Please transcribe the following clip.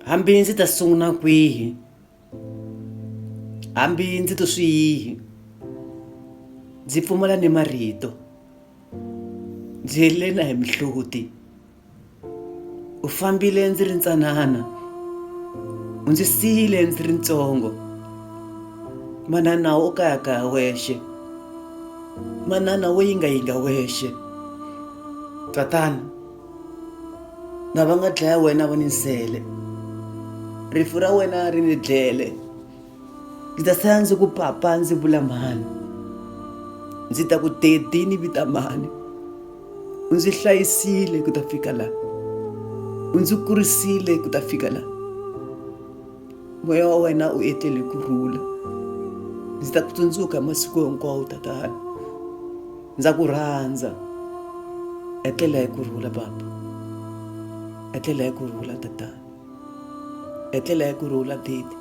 Hambi ndzi ta sungula kwihi, hambi ndzi to swi yihi, ndzi pfumala ni marito, ndzi helele na hi mihloti. U fambile ndzi ri ntsanana, u ndzi siyile ndzi ri ntsongo. Manana wo kayakaya wexe, manana wo yingayinga wexe. Tatana, na va nga dlaya wena va ni nsele, rifu ra wena ri ni dlele. Ndzi ta saya ndzi ku papa ndzi vula mhani, ndzi ta ku dedi ni vita mhani. U ndzi hlayisile ku ta fika la, u ndzi kurisile ku ta fika la. Moya wa wena u etlele kurhula, ndzi ta ku tsundzuka masiku hinkwawo tatana. Ndza ku rhandza, etlela hi kurhula papa, etlela hi kurhula tatana, etlela hi kurhula dedi.